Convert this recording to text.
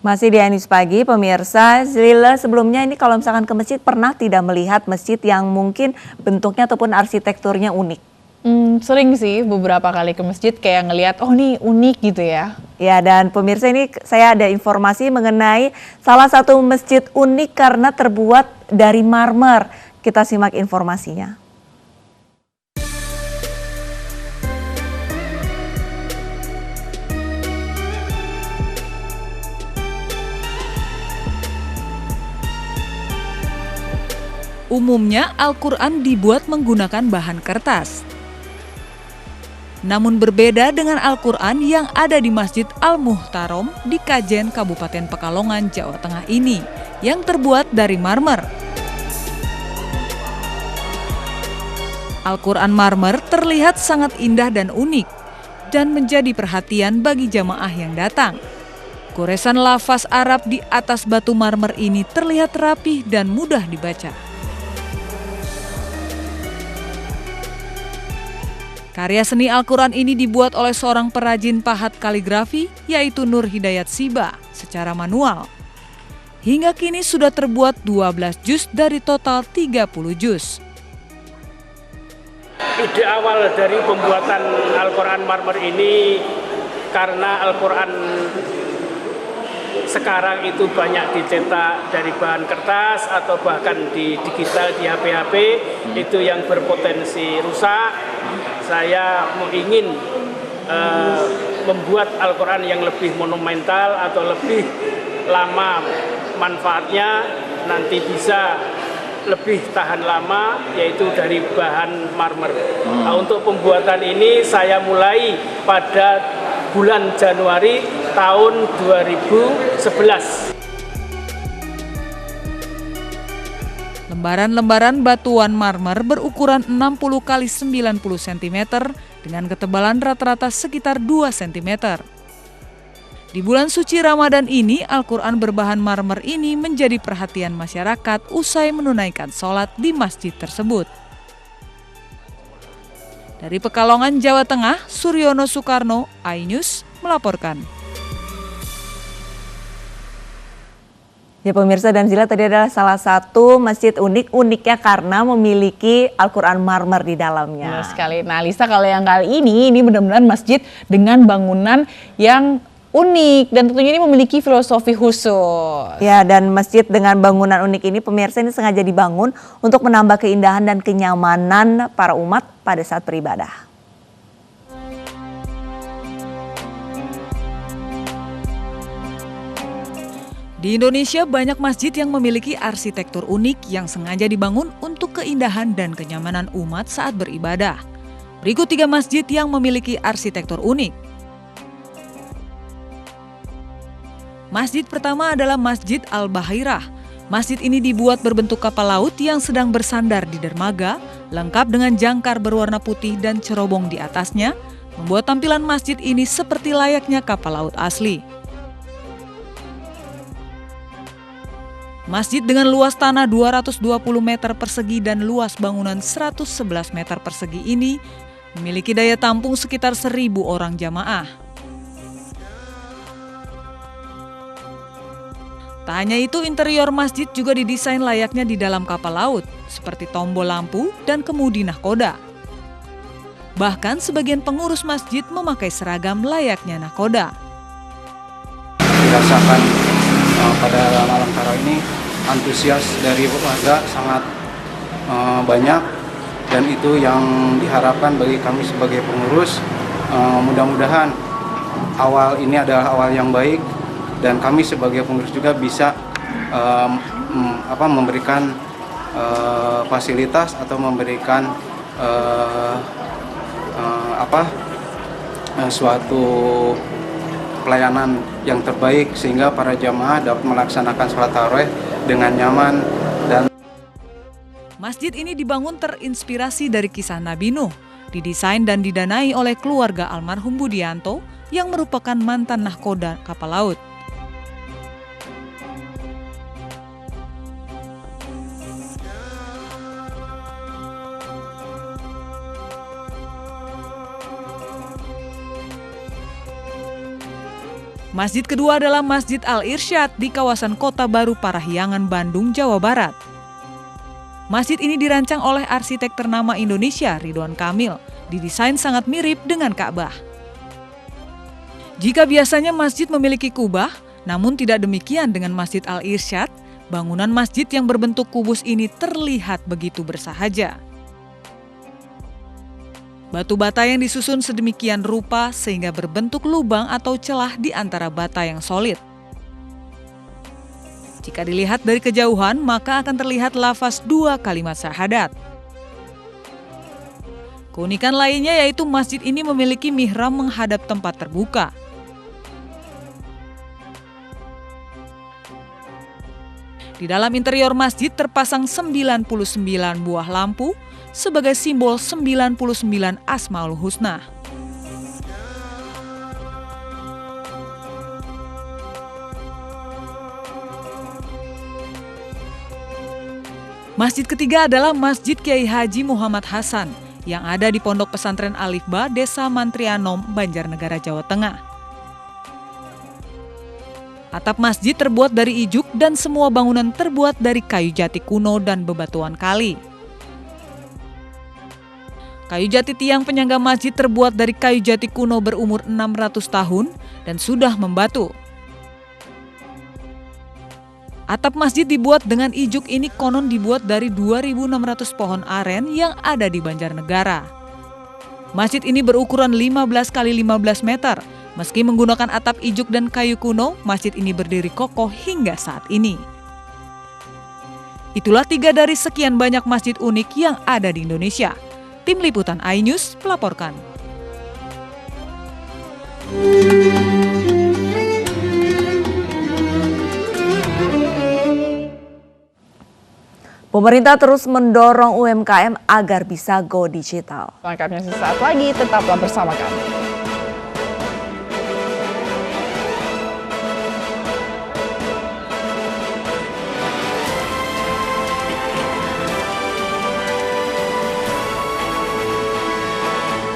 Masih di News Pagi, pemirsa. Zlila, sebelumnya ini kalau misalkan ke masjid pernah tidak melihat masjid yang mungkin bentuknya ataupun arsitekturnya unik? Sering sih beberapa kali ke masjid kayak ngelihat, oh nih unik gitu ya. Ya, dan pemirsa ini saya ada informasi mengenai salah satu masjid unik karena terbuat dari marmer. Kita simak informasinya. Umumnya Al-Quran dibuat menggunakan bahan kertas. Namun berbeda dengan Al-Quran yang ada di Masjid Al-Muhtarom di Kajen, Kabupaten Pekalongan, Jawa Tengah ini, yang terbuat dari marmer. Al-Quran marmer terlihat sangat indah dan unik, dan menjadi perhatian bagi jamaah yang datang. Goresan lafaz Arab di atas batu marmer ini terlihat rapih dan mudah dibaca. Karya seni Al-Quran ini dibuat oleh seorang perajin pahat kaligrafi, yaitu Nur Hidayat Siba, secara manual. Hingga kini sudah terbuat 12 juz dari total 30 juz. Ide awal dari pembuatan Al-Quran marmer ini karena Al-Quran sekarang itu banyak dicetak dari bahan kertas atau bahkan di digital di HP-HP itu yang berpotensi rusak. Saya ingin membuat Al-Quran yang lebih monumental atau lebih lama manfaatnya, nanti bisa lebih tahan lama, yaitu dari bahan marmer. Nah, untuk pembuatan ini saya mulai pada bulan Januari tahun 2011. Lembaran-lembaran batuan marmer berukuran 60 x 90 cm dengan ketebalan rata-rata sekitar 2 cm. Di bulan suci Ramadan ini, Al-Quran berbahan marmer ini menjadi perhatian masyarakat usai menunaikan sholat di masjid tersebut. Dari Pekalongan, Jawa Tengah, Suryono Soekarno, iNews melaporkan. Ya pemirsa, dan Zila tadi adalah salah satu masjid uniknya karena memiliki Al-Quran marmer di dalamnya. Benar sekali. Nah Lisa, kalau yang kali ini benar-benar masjid dengan bangunan yang unik dan tentunya ini memiliki filosofi khusus. Ya, dan masjid dengan bangunan unik ini pemirsa ini sengaja dibangun untuk menambah keindahan dan kenyamanan para umat pada saat beribadah. Di Indonesia banyak masjid yang memiliki arsitektur unik yang sengaja dibangun untuk keindahan dan kenyamanan umat saat beribadah. Berikut 3 masjid yang memiliki arsitektur unik. Masjid pertama adalah Masjid Al-Bahirah. Masjid ini dibuat berbentuk kapal laut yang sedang bersandar di dermaga, lengkap dengan jangkar berwarna putih dan cerobong di atasnya, membuat tampilan masjid ini seperti layaknya kapal laut asli. Masjid dengan luas tanah 220 meter persegi dan luas bangunan 111 meter persegi ini memiliki daya tampung sekitar 1.000 orang jamaah. Tak hanya itu, interior masjid juga didesain layaknya di dalam kapal laut, seperti tombol lampu dan kemudi nahkoda. Bahkan sebagian pengurus masjid memakai seragam layaknya nahkoda. Dirasakan pada malam tarawih ini antusias dari warga sangat banyak, dan itu yang diharapkan bagi kami sebagai pengurus. Mudah-mudahan awal ini adalah awal yang baik dan kami sebagai pengurus juga bisa memberikan fasilitas atau memberikan suatu pelayanan yang terbaik sehingga para jamaah dapat melaksanakan sholat tarawih dengan nyaman. Dan masjid ini dibangun terinspirasi dari kisah Nabi Nuh, didesain dan didanai oleh keluarga almarhum Budianto yang merupakan mantan nahkoda kapal laut. Masjid kedua adalah Masjid Al-Irsyad di kawasan Kota Baru Parahyangan, Bandung, Jawa Barat. Masjid ini dirancang oleh arsitek ternama Indonesia, Ridwan Kamil, didesain sangat mirip dengan Ka'bah. Jika biasanya masjid memiliki kubah, namun tidak demikian dengan Masjid Al-Irsyad, bangunan masjid yang berbentuk kubus ini terlihat begitu bersahaja. Batu bata yang disusun sedemikian rupa sehingga berbentuk lubang atau celah di antara bata yang solid. Jika dilihat dari kejauhan, maka akan terlihat lafaz 2 kalimat syahadat. Keunikan lainnya yaitu masjid ini memiliki mihrab menghadap tempat terbuka. Di dalam interior masjid terpasang 99 buah lampu sebagai simbol 99 Asmaul Husna. Masjid ketiga adalah Masjid Kiai Haji Muhammad Hasan yang ada di Pondok Pesantren Alifba, Desa Mantrianom, Banjarnegara, Jawa Tengah. Atap masjid terbuat dari ijuk dan semua bangunan terbuat dari kayu jati kuno dan bebatuan kali. Kayu jati tiang penyangga masjid terbuat dari kayu jati kuno berumur 600 tahun dan sudah membatu. Atap masjid dibuat dengan ijuk ini konon dibuat dari 2.600 pohon aren yang ada di Banjarnegara. Masjid ini berukuran 15 x 15 meter. Meski menggunakan atap ijuk dan kayu kuno, masjid ini berdiri kokoh hingga saat ini. Itulah 3 dari sekian banyak masjid unik yang ada di Indonesia. Tim Liputan iNews melaporkan. Pemerintah terus mendorong UMKM agar bisa go digital. Lengkapnya sesaat lagi, tetaplah bersama kami.